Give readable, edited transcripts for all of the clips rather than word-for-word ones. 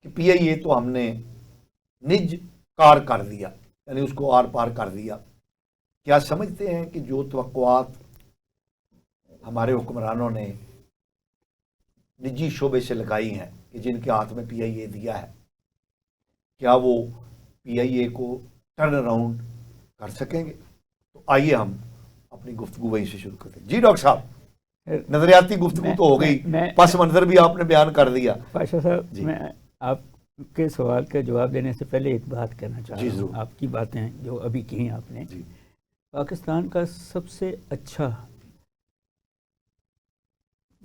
कि PIA तो हमने निज कार कर दिया, यानी उसको आर पार कर दिया। क्या समझते हैं कि जो तवक्कुआत हमारे हुक्मरानों ने निजी शोबे से लगाई हैं कि जिनके हाथ में PIA दिया है, क्या वो PIA को टर्न अराउंड कर सकेंगे? तो आइए हम अपनी गुफ्तगू वहीं से शुरू करते हैं। जी डॉक्टर साहब, नजरियाती गुफ्तगू तो हो गई, पस मंजर भी आपने बयान कर दिया। पाशा साहब, मैं आपके सवाल का जवाब देने से पहले एक बात कहना चाह रहा हूँ। आपकी बातें जो अभी की आपने, पाकिस्तान का सबसे अच्छा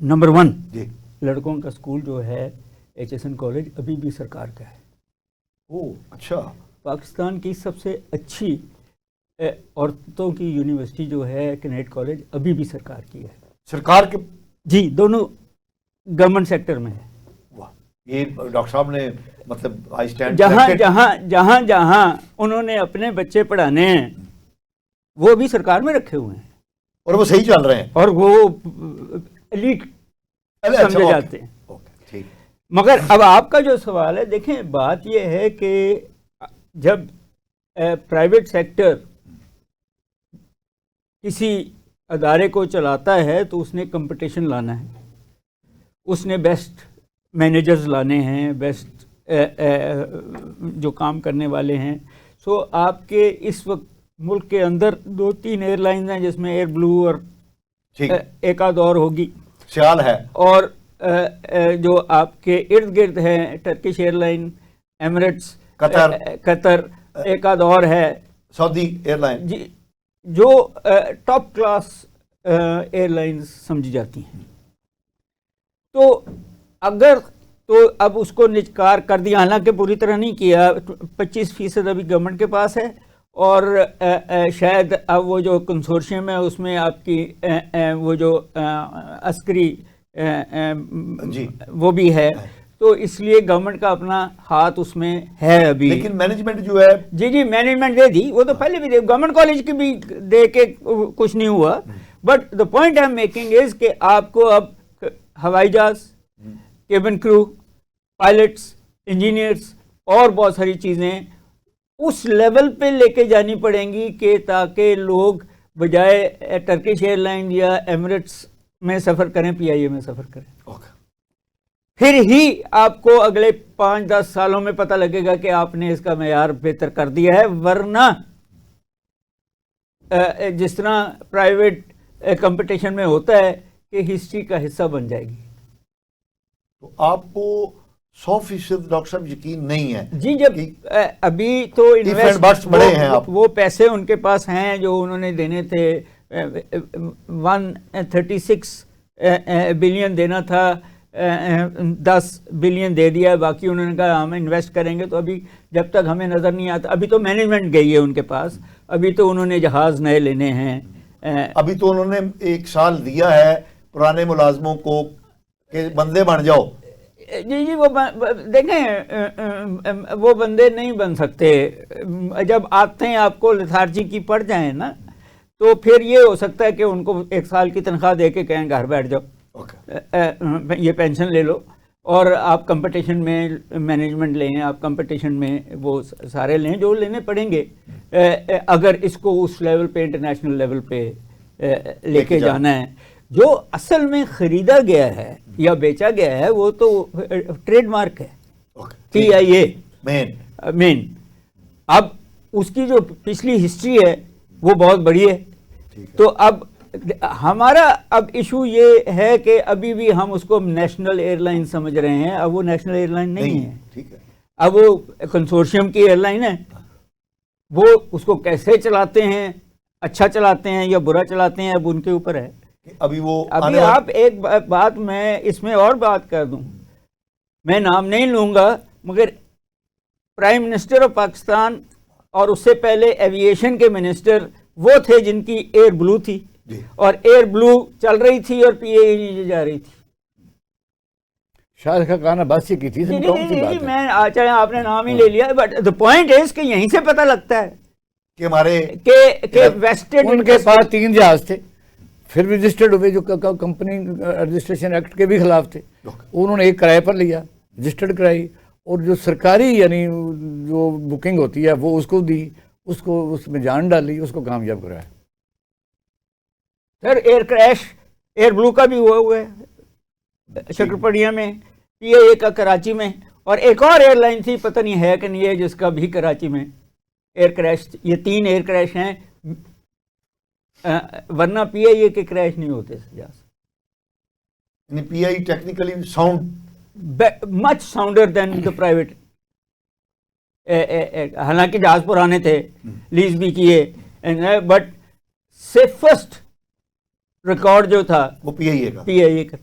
नंबर 1 लड़कों का स्कूल जो है HSN कॉलेज अभी भी सरकार का है। ओह अच्छा। पाकिस्तान की सबसे अच्छी औरतों की यूनिवर्सिटी जो है कैनेट कॉलेज अभी भी सरकार की है। सरकार के? जी, दोनों गवर्नमेंट सेक्टर में है। वाह, ये डॉक्टर साहब ने मतलब आई स्टैंड, जहाँ उन्होंने अपने बच्चे पढ़ाने हैं वो भी सरकार में रखे हुए हैं और वो सही चल रहे हैं और वो एलीट समझे जाते हैं। ठीक। मगर अब आपका जो सवाल है, देखें बात ये है कि जब प्राइवेट सेक्टर किसी अदारे को चलाता है तो उसने कंपटीशन लाना है, उसने बेस्ट मैनेजर्स लाने हैं, बेस्ट जो काम करने वाले हैं। सो आपके इस वक्त मुल्क के अंदर 2-3 एयरलाइंस हैं जिसमें एयर ब्लू और एक आध और होगी, ख्याल है, और जो आपके इर्द गिर्द हैं टर्किश एयरलाइन, एमिरेट्स, कतर, एक आध और है, सऊदी एयरलाइन जी, जो टॉप क्लास एयरलाइंस समझी जाती हैं। तो अगर तो अब उसको निजकार कर दिया, हालांकि पूरी तरह नहीं किया, 25% अभी गवर्नमेंट के पास है और शायद अब वो जो कंसोर्शियम है उसमें आपकी वो जो अस्करी वो भी है, तो इसलिए गवर्नमेंट का अपना हाथ उसमें है अभी। लेकिन मैनेजमेंट जो है, जी मैनेजमेंट दे दी, वो तो पहले भी दे, गवर्नमेंट कॉलेज की भी दे के कुछ नहीं हुआ। But the point I am making is कि आपको अब हवाई जहाज, केबिन क्रू, पायलट्स, इंजीनियर्स और बहुत सारी चीज़ें उस लेवल पे लेके जानी पड़ेंगी कि ताकि लोग बजाय टर्किश एयरलाइन या एमिरेट्स में सफ़र करें, PIA में सफ़र करें। फिर ही आपको अगले 5-10 सालों में पता लगेगा कि आपने इसका मेयार बेहतर कर दिया है, वरना जिस तरह प्राइवेट कंपटीशन में होता है कि हिस्ट्री का हिस्सा बन जाएगी। तो आपको 100% डॉक्टर साहब यकीन नहीं है? जी, जब अभी तो इन्वेस्ट बड़े हैं आप, वो पैसे उनके पास हैं जो उन्होंने देने थे, 136 बिलियन देना था, 10 बिलियन दे दिया, बाकी उन्होंने कहा हम इन्वेस्ट करेंगे। तो अभी जब तक हमें नज़र नहीं आता, अभी तो मैनेजमेंट गई है उनके पास, अभी तो उन्होंने जहाज़ नए लेने हैं, अभी तो उन्होंने 1 साल दिया है पुराने मुलाजमों को कि बंदे बन जाओ। जी, वो देखें वो बंदे नहीं बन सकते। जब आते हैं आपको लेथार्जी की पड़ जाए ना, तो फिर ये हो सकता है कि उनको 1 साल की तनख्वाह दे के कहें घर बैठ जाओ, ये पेंशन ले लो और आप कंपटीशन में मैनेजमेंट लें, आप कंपटीशन में वो सारे लें जो लेने पड़ेंगे अगर इसको उस लेवल पे, इंटरनेशनल लेवल पे लेके जाना है। जो असल में ख़रीदा गया है या बेचा गया है वो तो ट्रेडमार्क है, PIA मेन। अब उसकी जो पिछली हिस्ट्री है वो बहुत बड़ी है। तो अब हमारा अब इशू ये है कि अभी भी हम उसको नेशनल एयरलाइन समझ रहे हैं, अब वो नेशनल एयरलाइन नहीं है। ठीक है, अब वो कंसोर्शियम की एयरलाइन है। वो उसको कैसे चलाते हैं, अच्छा चलाते हैं या बुरा चलाते हैं, अब उनके ऊपर है। अभी आप एक बात मैं इसमें और बात कर दूं, मैं नाम नहीं लूंगा, मगर प्राइम मिनिस्टर ऑफ पाकिस्तान और उससे पहले एविएशन के मिनिस्टर वो थे जिनकी एयर ब्लू थी और एयर ब्लू चल रही थी और PIA नीचे जा रही थी। शायद का कहना बस ही की थी। मैं चाहे आपने नाम ही ले लिया, बट द पॉइंट इज कि यहीं से पता लगता है कि हमारे के वेस्टेड, उनके पास 3 जहाज थे, फिर भी रजिस्टर्ड हुए, जो कंपनी रजिस्ट्रेशन एक्ट के भी खिलाफ थे। उन्होंने एक किराए पर लिया, रजिस्टर्ड कराई और जो सरकारी यानी जो बुकिंग होती है वो उसको दी, उसको उसमें जान डाली, उसको कामयाब कराया। Sir air crash air blue का भी हुआ है शकरपड़िया में, PIA का कराची में, और एक और एयरलाइन थी पता नहीं है कि नहीं है जिसका भी कराची में एयर क्रैश। ये 3 एयर क्रैश हैं, वरना PIA के क्रैश नहीं होते जहाज। PI technically sound much sounder than the private. हालांकि जहाज पुराने थे, लीज भी किए, बट सेफेस्ट रिकॉर्ड जो था वो PIA का। PIA का।